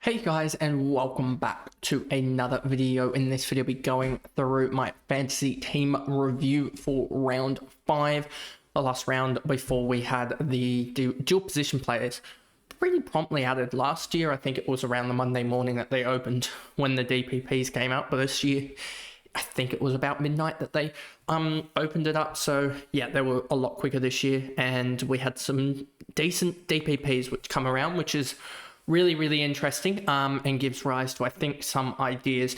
Hey guys, and welcome back to another video. In this video, I'll be going through my fantasy team review for round 5, the last round before we had the dual position players pretty promptly added. Last year, I think it was around the Monday morning that they opened when the DPPs came out, but this year I think it was about midnight that they opened it up. So yeah, they were a lot quicker this year, and we had some decent DPPs which come around, which is really interesting, and gives rise to, I think, some ideas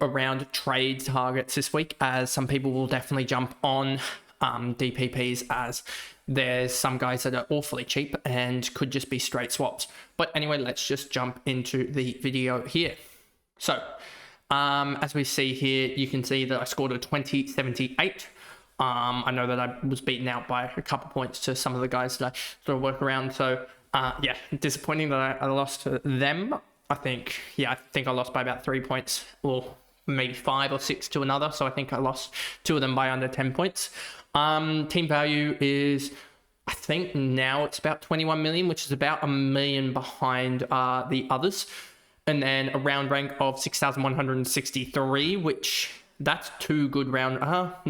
around trade targets this week, as some people will definitely jump on DPPs, as there's some guys that are awfully cheap and could just be straight swaps. But anyway, let's just jump into the video here. So as we see here, you can see that I scored a 2078. I know that I was beaten out by a couple points to some of the guys that I sort of work around. So yeah, disappointing that I lost to them. I think I lost by about 3 points, or maybe 5 or 6 to another. So I think I lost 2 of them by under 10 points. Team value is, I think now it's about 21 million, which is about $1 million behind the others. And then a round rank of 6,163, which that's 2 good round.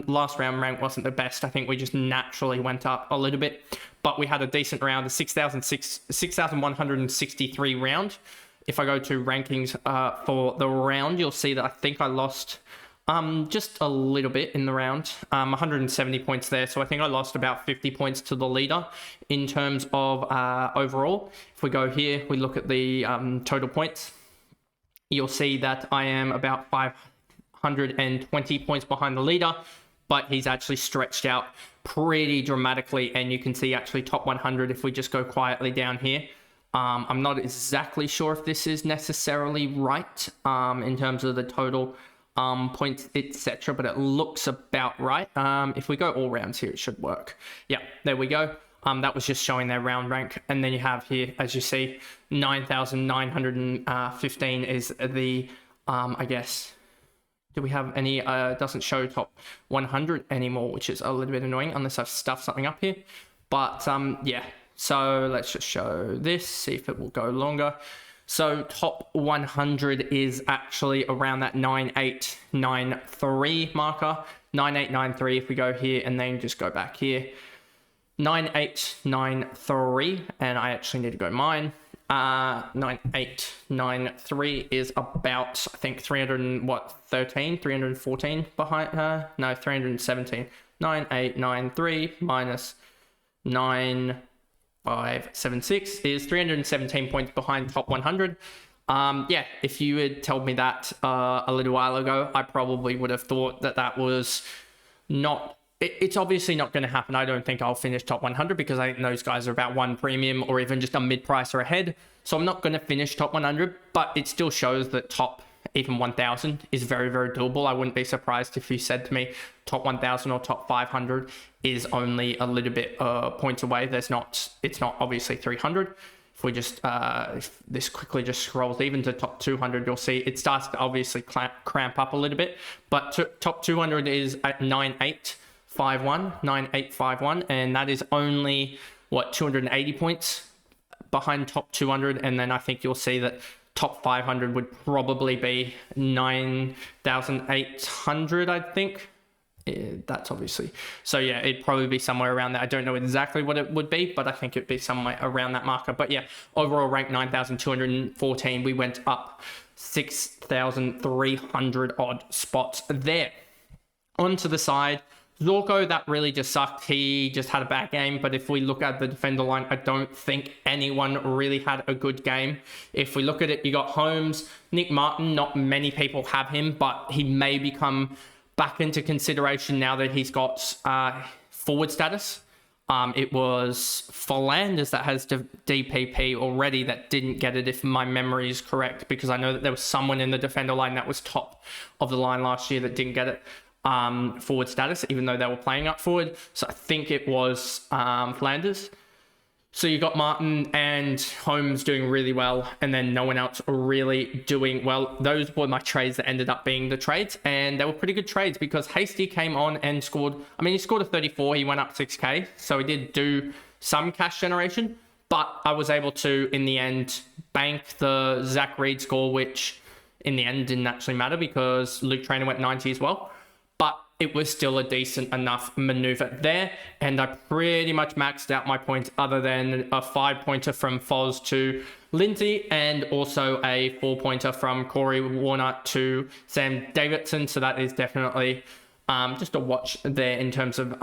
Last round rank wasn't the best. I think we just naturally went up a little bit, but we had a decent round, the 6,163 round. If I go to rankings for the round, you'll see that I think I lost just a little bit in the round, 170 points there. So I think I lost about 50 points to the leader in terms of overall. If we go here, we look at the total points, you'll see that I am about 520 points behind the leader, but he's actually stretched out pretty dramatically, and you can see actually top 100 if we just go quietly down here. I'm not exactly sure if this is necessarily right in terms of the total points, etc., but it looks about right. If we go all rounds here, it should work. Yeah, there we go. That was just showing their round rank. And then you have here, as you see, 9,915 is the, I guess, do we have any, doesn't show top 100 anymore, which is a little bit annoying unless I've stuffed something up here. But yeah, so let's just show this, see if it will go longer. So top 100 is actually around that 9893 marker, 9893 if we go here and then just go back here. 9893, and I actually need to go mine. 9893 is about, I think, 314 behind her. No, 317. 9893 minus 9576 is 317 points behind top 100. Yeah, if you had told me that a little while ago, I probably would have thought that that was not. It's obviously not going to happen. I don't think I'll finish top 100 because I think those guys are about 1 premium or even just a mid-price or ahead. So I'm not going to finish top 100, but it still shows that top even 1,000 is very doable. I wouldn't be surprised if you said to me top 1,000 or top 500 is only a little bit points away. It's not obviously 300. If we just, if this quickly just scrolls even to top 200, you'll see it starts to obviously cramp up a little bit, but top 200 is at 9851, and that is only, what, 280 points behind top 200, and then I think you'll see that top 500 would probably be 9,800, I think. That's obviously, so yeah, it'd probably be somewhere around that. I don't know exactly what it would be, but I think it'd be somewhere around that marker. But yeah, overall rank 9,214, we went up 6,300 odd spots there. Onto the side, Zorko, that really just sucked. He just had a bad game, but if we look at the defender line, I don't think anyone really had a good game. If we look at it, you got Holmes, Nick Martin, not many people have him, but he may become back into consideration now that he's got forward status. It was Philanders that has DPP already that didn't get it, if my memory is correct, because I know that there was someone in the defender line that was top of the line last year that didn't get it. Forward status, even though they were playing up forward. So I think it was Flanders. So you got Martin and Holmes doing really well, and then no one else really doing well. Those were my trades that ended up being the trades, and they were pretty good trades because Hasty came on and scored. I mean, he scored a 34. He went up 6K, so he did do some cash generation, but I was able to, in the end, bank the Zach Reed score, which in the end didn't actually matter because Luke Traynor went 90 as well. But it was still a decent enough maneuver there. And I pretty much maxed out my points other than a 5-pointer from Foz to Lindsay and also a 4-pointer from Corey Warner to Sam Davidson. So that is definitely just a watch there in terms of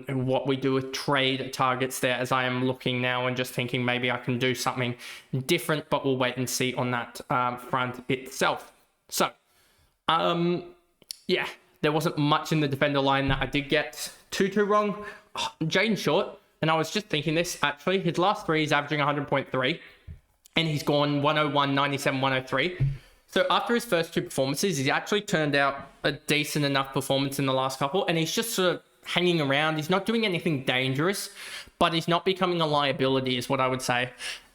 what we do with trade targets there, as I am looking now and just thinking maybe I can do something different, but we'll wait and see on that front itself. So, yeah, there wasn't much in the defender line that I did get too wrong. Jaden Short, and I was just thinking this actually, his last three is averaging 100.3 and he's gone 101, 97, 103. So after his first two performances, he's actually turned out a decent enough performance in the last couple, and he's just sort of hanging around. He's not doing anything dangerous, but he's not becoming a liability is what I would say.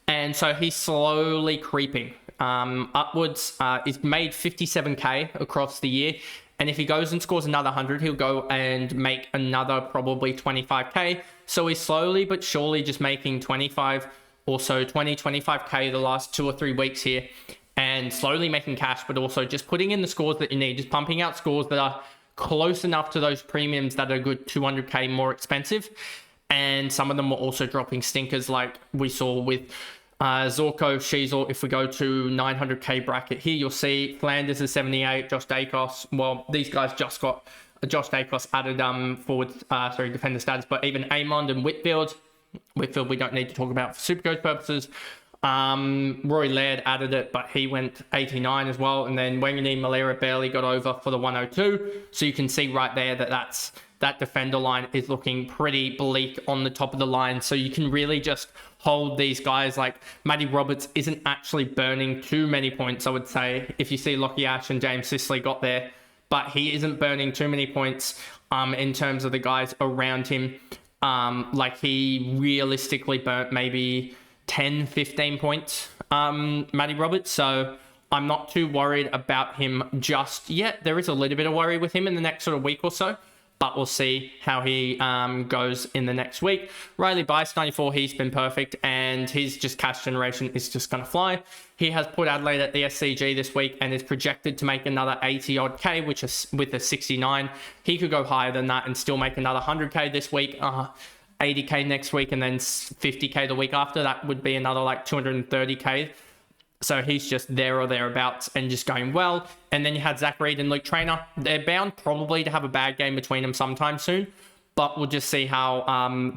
And so he's slowly creeping upwards. He's made 57k across the year. And if he goes and scores another 100, he'll go and make another probably 25k. So he's slowly but surely just making 25 or so, 20, 25k the last 2 or 3 weeks here. And slowly making cash, but also just putting in the scores that you need, just pumping out scores that are close enough to those premiums that are good 200k more expensive. And some of them were also dropping stinkers like we saw with Zorko, Sheasel. If we go to 900k bracket here, you'll see Flanders is 78, Josh Dacos. Well, these guys just got Josh Dacos added defender status, but even Amond and Whitfield we don't need to talk about for Supercoach purposes. Roy Laird added it, but he went 89 as well. And then Wangani Malera barely got over for the 102. So you can see right there that defender line is looking pretty bleak on the top of the line. So you can really just hold these guys. Like Matty Roberts isn't actually burning too many points, I would say. If you see Lockie Ash and James Sisley got there, but he isn't burning too many points in terms of the guys around him. Like he realistically burnt maybe 10, 15 points, Matty Roberts. So I'm not too worried about him just yet. There is a little bit of worry with him in the next sort of week or so, but we'll see how he goes in the next week. Riley Bice, 94, he's been perfect, and his just cash generation is just going to fly. He has put Adelaide at the SCG this week and is projected to make another 80 odd K, which is with a 69. He could go higher than that and still make another 100K this week. 80k next week and then 50k the week after. That would be another like 230k. So he's just there or thereabouts and just going well. And then you had Zach Reed and Luke Traynor. They're bound probably to have a bad game between them sometime soon, but we'll just see how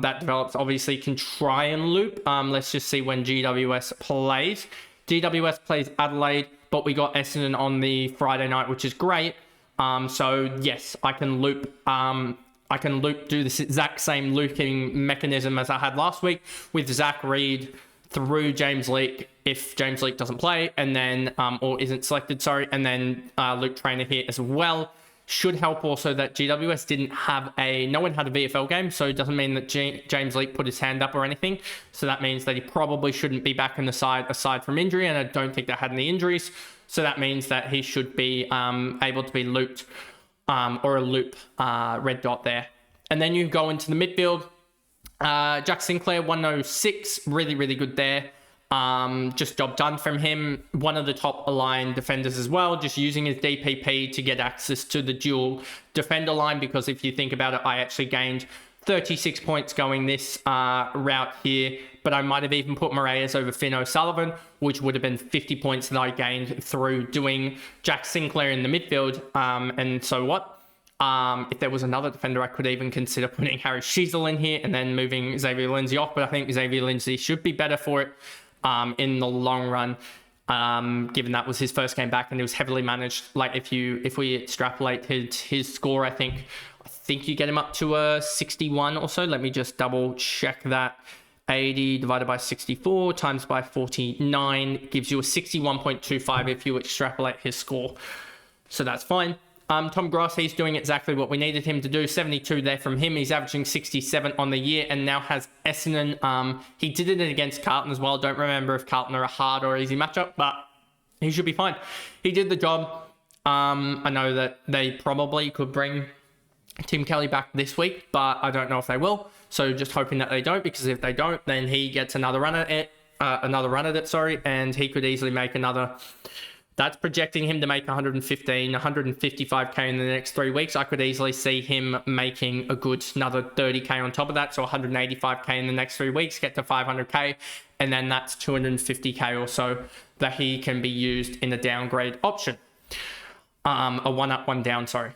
that develops. Obviously can try and loop. Let's just see when GWS plays. GWS plays Adelaide, but we got Essendon on the Friday night, which is great. So yes, I can loop. Do the exact same looping mechanism as I had last week with Zach Reed through James Leake if James Leake doesn't play, and then or isn't selected, sorry, and then Luke Traynor here as well. Should help also that GWS didn't have no one had a VFL game, so it doesn't mean that James Leake put his hand up or anything. So that means that he probably shouldn't be back in the side aside from injury, and I don't think they had any injuries. So that means that he should be able to be looped. Or a loop red dot there. And then you go into the midfield. Jack Sinclair, 106, really good there. Just job done from him. One of the top aligned defenders as well, just using his DPP to get access to the dual defender line, because if you think about it, I actually gained 36 points going this route here, but I might have even put Moraes over Finn O'Sullivan, which would have been 50 points that I gained through doing Jack Sinclair in the midfield. And so what? If there was another defender, I could even consider putting Harry Sheasel in here and then moving Xavier Lindsay off, but I think Xavier Lindsay should be better for it in the long run, given that was his first game back and it was heavily managed. Like if we extrapolate his score, I think you get him up to a 61 or so. Let me just double check that. 80 divided by 64 times by 49 gives you a 61.25 if you extrapolate his score. So that's fine. Tom Gross, he's doing exactly what we needed him to do. 72 there from him. He's averaging 67 on the year and now has Essendon. He did it against Carlton as well. Don't remember if Carlton are a hard or easy matchup, but he should be fine. He did the job. I know that they probably could bring Tim Kelly back this week, but I don't know if they will. So just hoping that they don't, because if they don't, then he gets another run at it. another run at it, sorry, and he could easily make another. That's projecting him to make 115, 155k in the next 3 weeks. I could easily see him making a good another 30k on top of that. So 185k in the next 3 weeks, get to 500k. And then that's 250k or so that he can be used in a downgrade option. A one up, one down, sorry.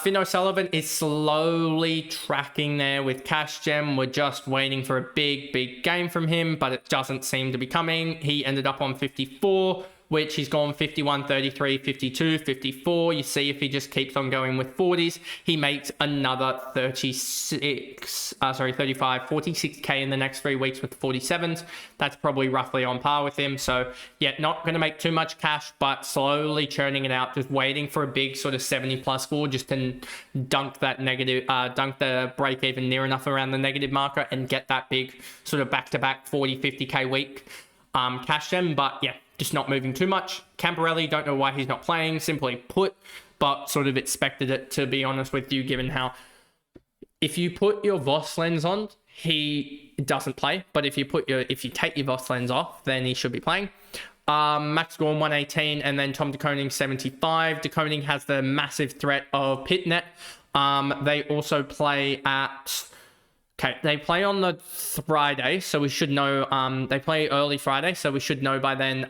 Finn O'Sullivan is slowly tracking there with Cash Gem. We're just waiting for a big game from him, but it doesn't seem to be coming. He ended up on 54, which he's gone 51, 33, 52, 54. You see, if he just keeps on going with 40s, he makes another 35, 46k in the next 3 weeks with 47s. That's probably roughly on par with him. So yeah, not going to make too much cash, but slowly churning it out, just waiting for a big sort of 70 plus score just to dunk that negative, dunk the break even near enough around the negative marker and get that big sort of back-to-back 40, 50k week cash gem. But yeah, just not moving too much. Camporelli, don't know why he's not playing, simply put, but sort of expected it, to be honest with you, given how if you put your Voss lens on, he doesn't play, but if you take your Voss lens off, then he should be playing. Max Gorn 118, and then Tom de Koning 75. De Koning has the massive threat of Pitnet. They also play at... Okay, they play on the Friday, so we should know, they play early Friday, so we should know by then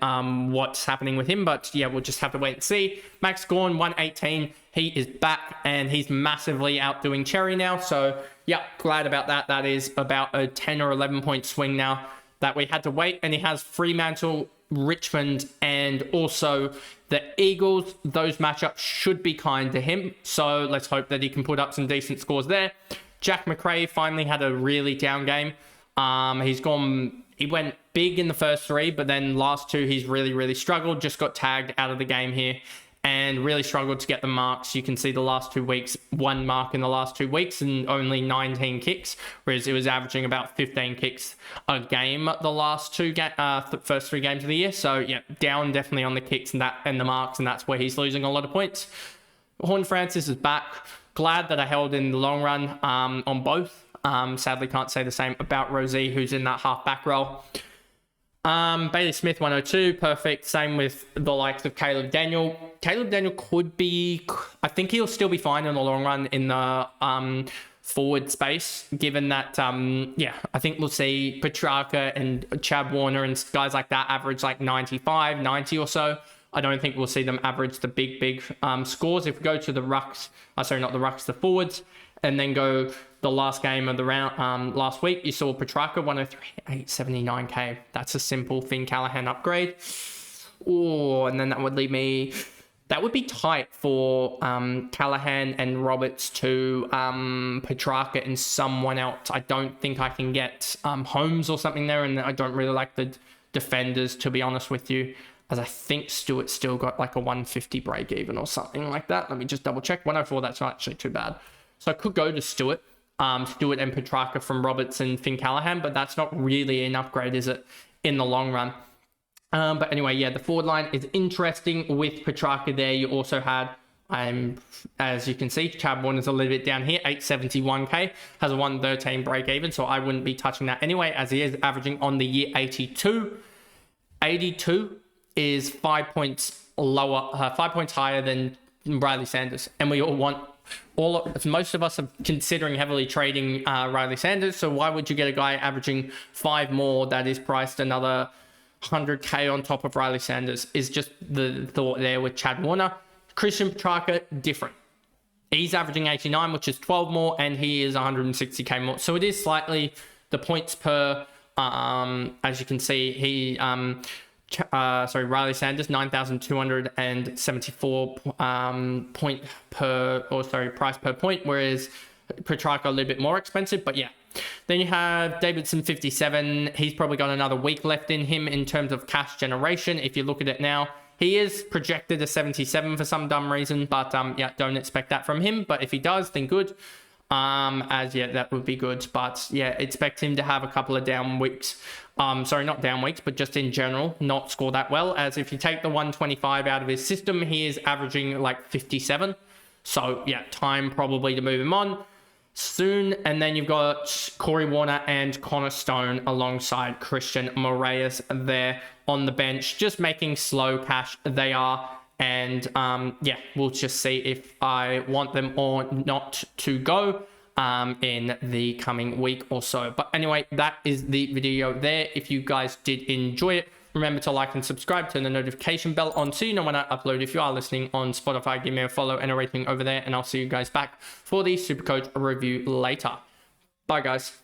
what's happening with him, but yeah, we'll just have to wait and see. Max Gorn, 118, he is back, and he's massively outdoing Cherry now, so yeah, glad about that. That is about a 10 or 11 point swing now that we had to wait, and he has Fremantle, Richmond, and also the Eagles. Those matchups should be kind to him, so let's hope that he can put up some decent scores there. Jack McRae finally had a really down game. He went big in the first 3, but then last 2, he's really struggled. Just got tagged out of the game here and really struggled to get the marks. You can see the last 2 weeks, 1 mark in the last 2 weeks and only 19 kicks, whereas it was averaging about 15 kicks a game the last first 3 games of the year. So yeah, down definitely on the kicks and the marks, and that's where he's losing a lot of points. Horne-Francis is back. Glad that I held in the long run on both. Sadly, can't say the same about Rosie, who's in that half back role. Bailey Smith, 102, perfect. Same with the likes of Caleb Daniel. Caleb Daniel could be... I think he'll still be fine in the long run in the forward space, given that, I think we'll see Petrarca and Chad Warner and guys like that average like 95, 90 or so. I don't think we'll see them average the big scores. If we go to the rucks, the forwards, and then go the last game of the round last week, you saw Petrarca 103, 879k. That's a simple Finn Callaghan upgrade. Oh, and then that would leave me... That would be tight for Callaghan and Roberts to Petrarca and someone else. I don't think I can get Holmes or something there, and I don't really like the defenders, to be honest with you, as I think Stewart still got like a 150 break even or something like that. Let me just double check. 104, that's not actually too bad. So I could go to Stewart and Petrarca from Roberts and Finn Callaghan, but that's not really an upgrade, is it, in the long run? But anyway, yeah, the forward line is interesting with Petrarca there. You also had, as you can see, Chad Warner's a little bit down here, 871k, has a 113 break even, so I wouldn't be touching that anyway, as he is averaging on the year 82. 82 is 5 points lower, 5 points higher than Riley Sanders, and we all want most of us are considering heavily trading Riley Sanders. So why would you get a guy averaging 5 more that is priced another 100k on top of Riley Sanders? Is just the thought there with Chad Warner. Christian Petrarca, different. He's averaging 89, which is 12 more, and he is 160k more. So it is slightly the points per. As you can see, Riley Sanders 9,274 price per point, whereas Petrarca a little bit more expensive. But yeah, then you have Davidson 57. He's probably got another week left in him in terms of cash generation. If you look at it now, he is projected a 77 for some dumb reason, but don't expect that from him. But if he does, then good. That would be good. But yeah, expect him to have a couple of down weeks. Not down weeks, but just in general, not score that well. As if you take the 125 out of his system, he is averaging like 57. So yeah, time probably to move him on. soon. And then you've got Corey Warner and Connor Stone alongside Christian Moraes there on the bench, just making slow cash they are. And yeah, we'll just see if I want them or not to go in the coming week or so. But anyway, that is the video there. If you guys did enjoy it, remember to like and subscribe, turn the notification bell on so you know when I upload. If you are listening on Spotify, give me a follow and a rating over there, and I'll see you guys back for the Supercoach review later. Bye, guys.